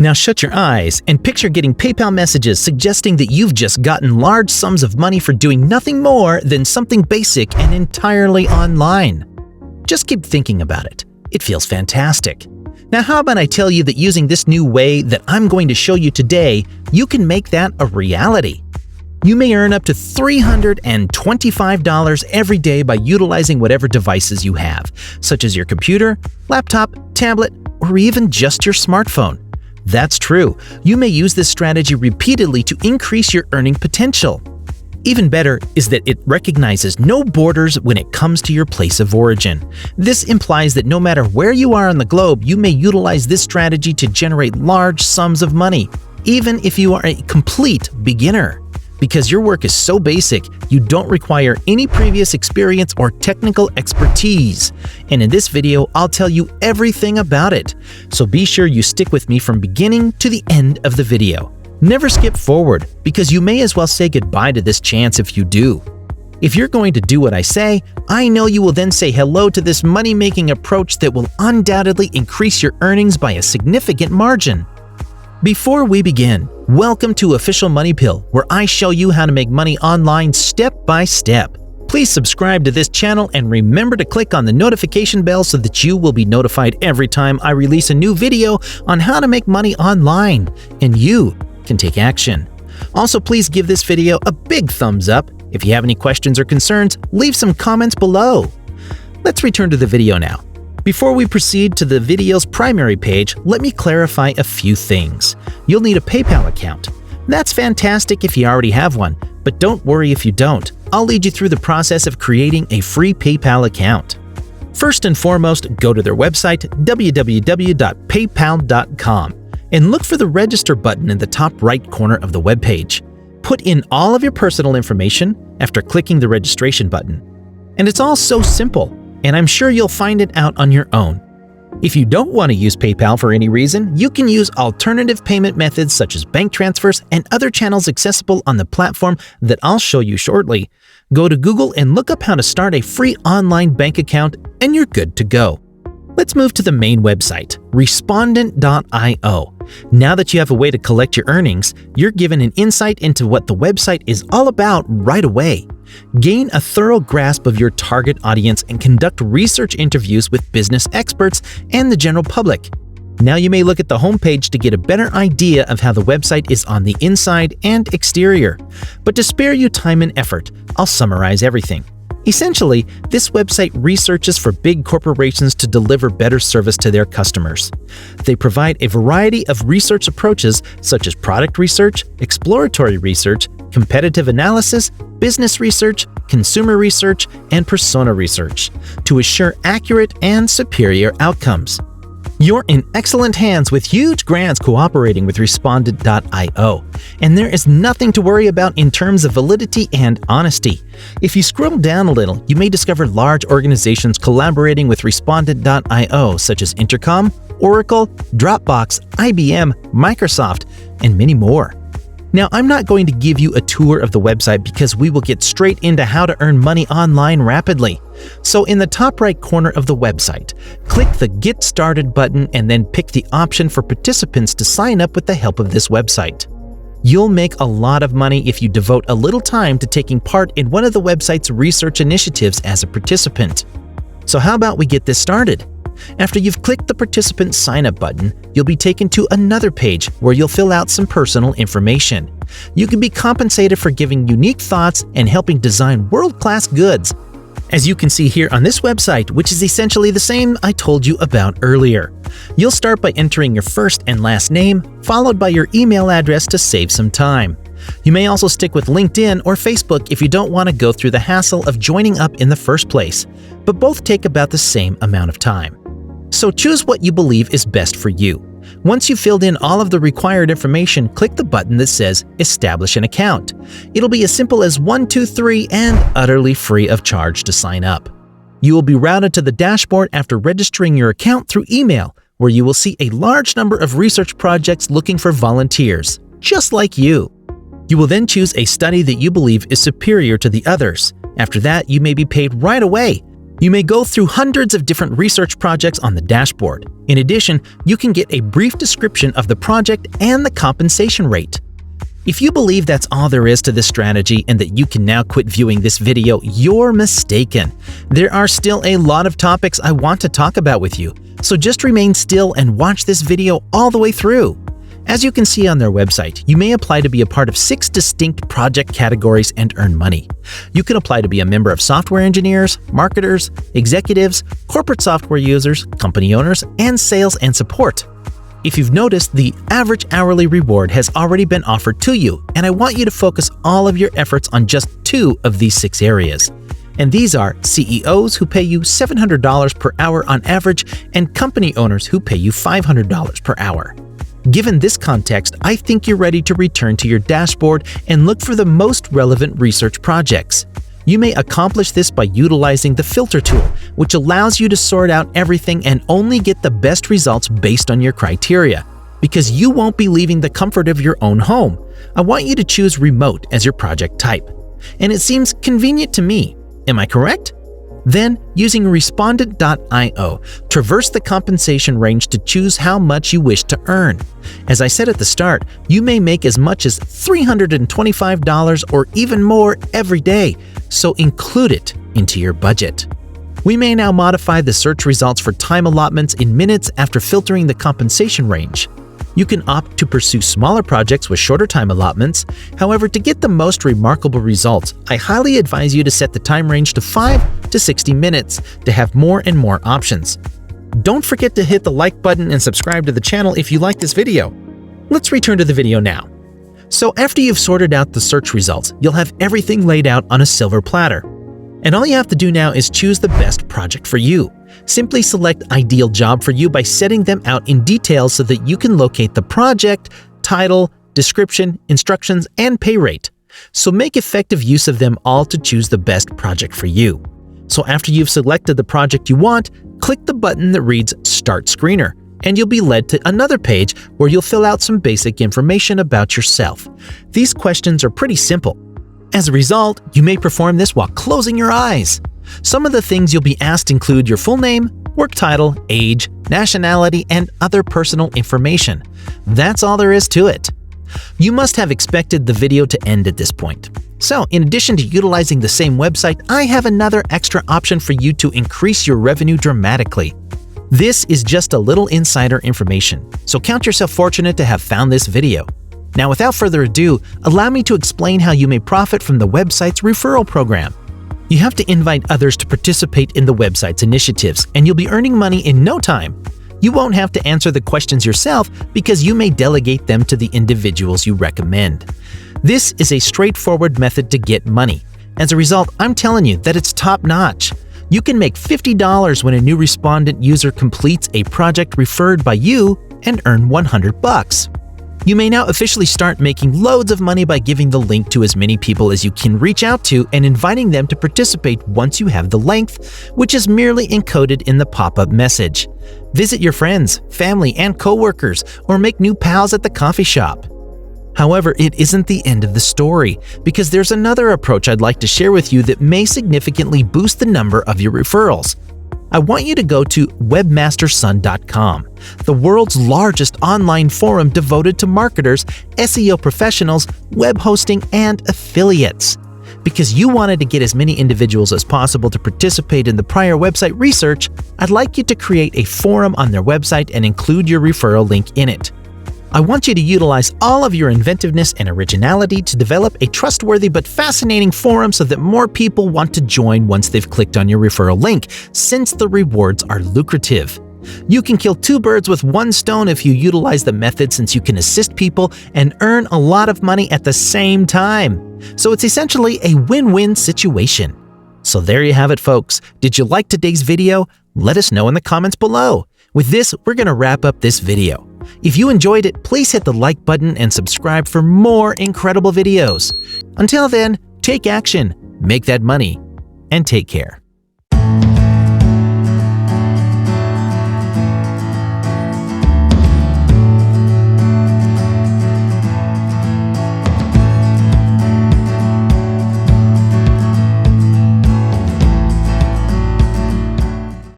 Now shut your eyes and picture getting PayPal messages suggesting that you've just gotten large sums of money for doing nothing more than something basic and entirely online. Just keep thinking about it. It feels fantastic. Now how about I tell you that using this new way that I'm going to show you today, you can make that a reality. You may earn up to $325 every day by utilizing whatever devices you have, such as your computer, laptop, tablet, or even just your smartphone. That's true. You may use this strategy repeatedly to increase your earning potential. Even better is that it recognizes no borders when it comes to your place of origin. This implies that no matter where you are on the globe, you may utilize this strategy to generate large sums of money, even if you are a complete beginner. Because your work is so basic, you don't require any previous experience or technical expertise. And in this video, I'll tell you everything about it. So be sure you stick with me from beginning to the end of the video. Never skip forward, because you may as well say goodbye to this chance if you do. If you're going to do what I say, I know you will then say hello to this money-making approach that will undoubtedly increase your earnings by a significant margin. Before we begin, welcome to Official Money Pill, where I show you how to make money online step by step. Please subscribe to this channel and remember to click on the notification bell so that you will be notified every time I release a new video on how to make money online, and you can take action. Also, please give this video a big thumbs up. If you have any questions or concerns, leave some comments below. Let's return to the video now. Before we proceed to the video's primary page, let me clarify a few things. You'll need a PayPal account. That's fantastic if you already have one, but don't worry if you don't. I'll lead you through the process of creating a free PayPal account. First and foremost, go to their website, www.paypal.com, and look for the Register button in the top right corner of the web page. Put in all of your personal information after clicking the registration button. And it's all so simple, and I'm sure you'll find it out on your own. If you don't want to use PayPal for any reason, you can use alternative payment methods such as bank transfers and other channels accessible on the platform that I'll show you shortly. Go to Google and look up how to start a free online bank account, and you're good to go. Let's move to the main website, Respondent.io. Now that you have a way to collect your earnings, you're given an insight into what the website is all about right away. Gain a thorough grasp of your target audience and conduct research interviews with business experts and the general public. Now you may look at the homepage to get a better idea of how the website is on the inside and exterior. But to spare you time and effort, I'll summarize everything. Essentially, this website researches for big corporations to deliver better service to their customers. They provide a variety of research approaches such as product research, exploratory research, competitive analysis, business research, consumer research, and persona research to assure accurate and superior outcomes. You're in excellent hands with huge grants cooperating with Respondent.io, and there is nothing to worry about in terms of validity and honesty. If you scroll down a little, you may discover large organizations collaborating with Respondent.io such as Intercom, Oracle, Dropbox, IBM, Microsoft, and many more. Now, I'm not going to give you a tour of the website because we will get straight into how to earn money online rapidly. So in the top right corner of the website, click the Get Started button and then pick the option for participants to sign up with the help of this website. You'll make a lot of money if you devote a little time to taking part in one of the website's research initiatives as a participant. So how about we get this started? After you've clicked the participant sign up button, you'll be taken to another page where you'll fill out some personal information. You can be compensated for giving unique thoughts and helping design world-class goods, as you can see here on this website, which is essentially the same I told you about earlier. You'll start by entering your first and last name, followed by your email address to save some time. You may also stick with LinkedIn or Facebook if you don't want to go through the hassle of joining up in the first place, but both take about the same amount of time. So choose what you believe is best for you. Once you've filled in all of the required information, click the button that says Establish an Account. It'll be as simple as 1, 2, 3 and utterly free of charge to sign up. You will be routed to the dashboard after registering your account through email, where you will see a large number of research projects looking for volunteers, just like you. You will then choose a study that you believe is superior to the others. After that, you may be paid right away. You may go through hundreds of different research projects on the dashboard. In addition, you can get a brief description of the project and the compensation rate. If you believe that's all there is to this strategy and that you can now quit viewing this video, you're mistaken. There are still a lot of topics I want to talk about with you, so just remain still and watch this video all the way through. As you can see on their website, you may apply to be a part of 6 distinct project categories and earn money. You can apply to be a member of software engineers, marketers, executives, corporate software users, company owners, and sales and support. If you've noticed, the average hourly reward has already been offered to you, and I want you to focus all of your efforts on just 2 of these 6 areas. And these are CEOs who pay you $700 per hour on average, and company owners who pay you $500 per hour. Given this context, I think you're ready to return to your dashboard and look for the most relevant research projects. You may accomplish this by utilizing the filter tool, which allows you to sort out everything and only get the best results based on your criteria. Because you won't be leaving the comfort of your own home, I want you to choose remote as your project type. And it seems convenient to me. Am I correct? Then, using Respondent.io, traverse the compensation range to choose how much you wish to earn. As I said at the start, you may make as much as $325 or even more every day, so include it into your budget. We may now modify the search results for time allotments in minutes after filtering the compensation range. You can opt to pursue smaller projects with shorter time allotments. However, to get the most remarkable results, I highly advise you to set the time range to 5 to 60 minutes to have more and more options. Don't forget to hit the like button and subscribe to the channel if you like this video. Let's return to the video now. So after you've sorted out the search results, you'll have everything laid out on a silver platter. And all you have to do now is choose the best project for you. Simply select Ideal Job for you by setting them out in detail so that you can locate the project, title, description, instructions, and pay rate. So make effective use of them all to choose the best project for you. So after you've selected the project you want, click the button that reads Start Screener, and you'll be led to another page where you'll fill out some basic information about yourself. These questions are pretty simple. As a result, you may perform this while closing your eyes. Some of the things you'll be asked include your full name, work title, age, nationality, and other personal information. That's all there is to it. You must have expected the video to end at this point. So, in addition to utilizing the same website, I have another extra option for you to increase your revenue dramatically. This is just a little insider information, so count yourself fortunate to have found this video. Now, without further ado, allow me to explain how you may profit from the website's referral program. You have to invite others to participate in the website's initiatives, and you'll be earning money in no time. You won't have to answer the questions yourself because you may delegate them to the individuals you recommend. This is a straightforward method to get money. As a result, I'm telling you that it's top-notch. You can make $50 when a new respondent user completes a project referred by you and earn $100. You may now officially start making loads of money by giving the link to as many people as you can reach out to and inviting them to participate once you have the length, which is merely encoded in the pop-up message. Visit your friends, family, and coworkers, or make new pals at the coffee shop. However, it isn't the end of the story, because there's another approach I'd like to share with you that may significantly boost the number of your referrals. I want you to go to webmastersun.com, the world's largest online forum devoted to marketers, SEO professionals, web hosting, and affiliates. Because you wanted to get as many individuals as possible to participate in the prior website research, I'd like you to create a forum on their website and include your referral link in it. I want you to utilize all of your inventiveness and originality to develop a trustworthy but fascinating forum so that more people want to join once they've clicked on your referral link, since the rewards are lucrative. You can kill 2 birds with 1 stone if you utilize the method, since you can assist people and earn a lot of money at the same time. So it's essentially a win-win situation. So there you have it, folks. Did you like today's video? Let us know in the comments below. With this, we're going to wrap up this video. If you enjoyed it, please hit the like button and subscribe for more incredible videos. Until then, take action, make that money, and take care.